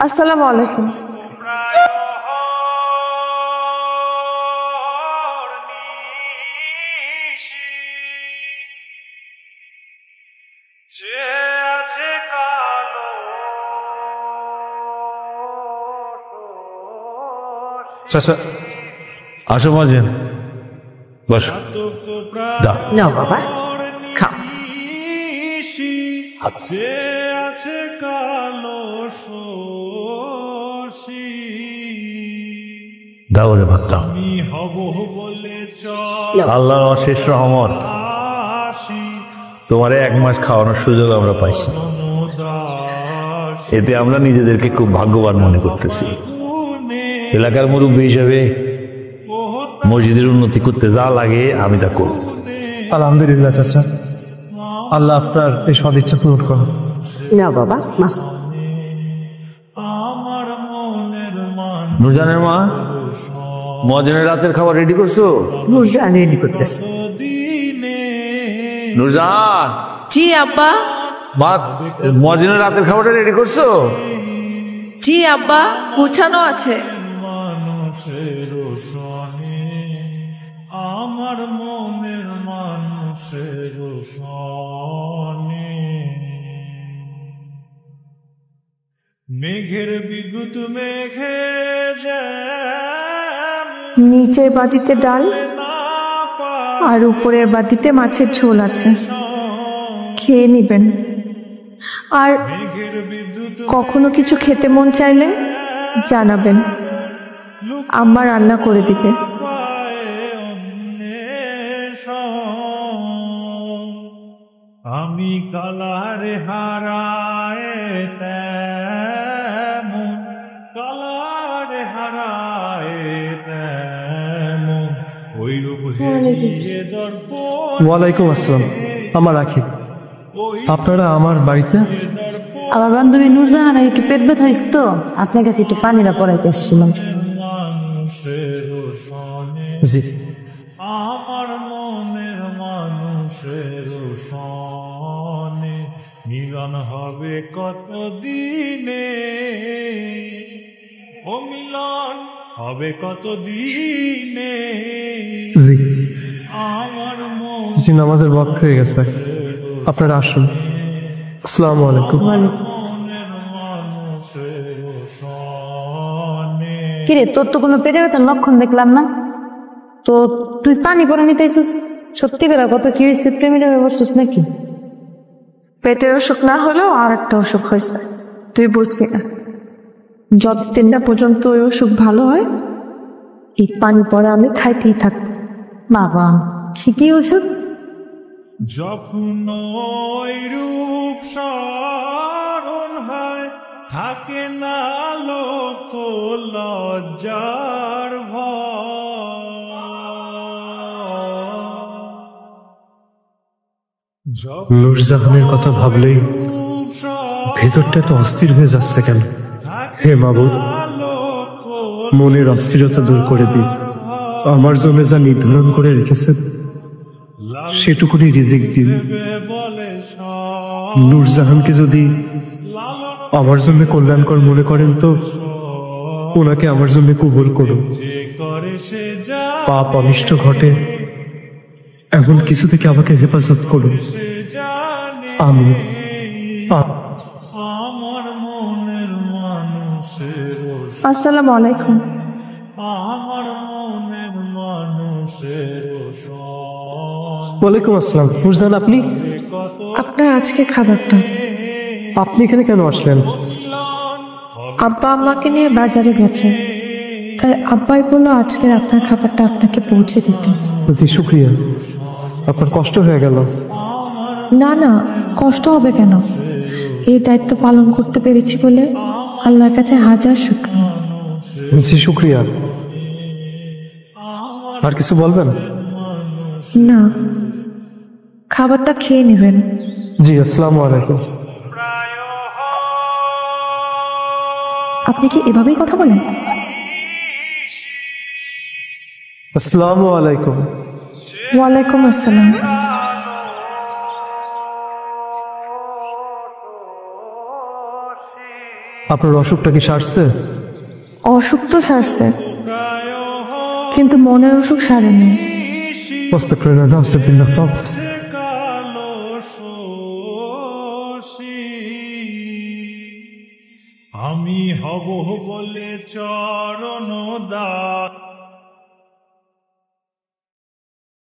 আসসালামু আলাইকুম। চাচা আসো মজিন, বস। নাও বাবা, খাও। দাও রে ভাত দাও। আল্লাহর অশেষ রহমত, তোমারে এক মাস খাওয়ানোর সুযোগ আমরা পাইছি। এতে আমরা নিজেদেরকে খুব ভাগ্যবান মনে করতেছি। এলাকার মুরব্বী হিসেবে মসজিদের উন্নতি করতে যা লাগে আমি তা করব। আলহামদুলিল্লাহ চাচা, আল্লাহ আপনার এই সদিচ্ছা পূরণ করুন। না বাবা, মাস। নুরজানের মা, মজনের রাতের খাবার রেডি করছো? নুরজান রেডি করতেছে। নুরজান। জি আব্বা। মা, মজনের রাতের খাবারটা রেডি করছো? জি আব্বা, গুছানো আছে। আমার মনের মানুষের সনে মেঘের বিদ্যুৎ মেঘে নিচের বাটিতে ডাল আর উপরের বাটিতে মাছের ঝোল আছে, খেয়ে নিবেন। আর কখনো কিছু খেতে মন চাইলে জানাবেন, আম্মা রান্না করে দিবে। আমি কালারে হারায় তেমন, কালারে হারায় তেমন ওই রূপ হেরিয়ে দর্পণ। ওয়ালাইকুম আসসালাম, আমার রাখি। আপনারা আমার বাড়িতে? আমার বান্ধবী নুরজাহান একটু পেট ব্যথা হয়েছে তো, আপনার কাছে একটু পানিটা পড়াইতে আসছিলাম। জি। আমার মনের মানুষের সনে মিলন হবে কত দিনে, ও মিলন হবে কত দিনে। জি আমার জি, নামাজের ওয়াক্ত হয়ে গেছে, আপনারা আসুন। আসসালামু আলাইকুম। কিরে, তোর তো কোনো পেটে ব্যথার লক্ষণ দেখলাম না, তো তুই পানি পরে নিতে আইছিস? সত্যি করে কত কি হয়েছে? প্রেমিটা বসছিস নাকি? পেটের অসুখ না হলেও আর একটা অসুখ হয়েছে, তুই বুঝবি না। যতদিন না পর্যন্ত ওই অসুখ ভালো হয়, এই পানি পরে আমি খাইতেই থাকবো। বাবা, সে কি ওষুধ? যখন ওই রূপ স্মরণ হয়, থাকে না লোক লজ্জার ভয়। নূরজাহানের কথা ভাবলেই ভেতরটা তো অস্থির হয়ে যাচ্ছে কেন? হে মাবুদ, মনের অস্থিরতা দূর করে দিন। আমার জন্য যা নির্ধারণ করে রেখেছেন সেটুকুনি রিজিক দিন। নূরজাহানকে যদি আমার জন্য কল্যাণকর মনে করেন তো ওনাকে আমার জন্য কবুল করুন। পাপ অনিষ্ট ঘটে এমন কিছু থেকে আমাকে হেফাজত করুন। আমি আমার মনের মানুষের আসসালামু আলাইকুম। আমার মনের মানুষের ওয়ালাইকুম আসসালাম। নুরজাহান, আপনি? আপনার আজকে খাবারটা। আপনি এখানে কেন আসলেন? আব্বা আম্মাকে নিয়ে বাজারে গেছে, তাই আব্বাই বললো আজকের আপনার খাবারটা আপনাকে পৌঁছে দিতে। জি, শুক্রিয়া। আপনার কষ্ট হয়ে গেল। না না, কষ্ট হবে কেন? এই দায়িত্ব পালন করতে পেরেছি বলে আল্লাহর কাছে হাজার শুকরিয়া। জি, শুক্রিয়া। আর কিছু বলবেন? না, খাবারটা খেয়ে নেবেন। জি, আসসালামু আলাইকুম। আপনি কি এভাবেই কথা বলেন? আসসালামু আলাইকুম। ওয়ালাইকুম আসসালাম। আপনার অসুখটা কি সারছে? অসুখ তো সারছে, কিন্তু মনের অসুখ সারেনি। আস্তাগফিরুল্লাহ, আস্তাগফিরুল্লাহ, তাওবা। কালো শোষী আমি হব বলে চরণ দাস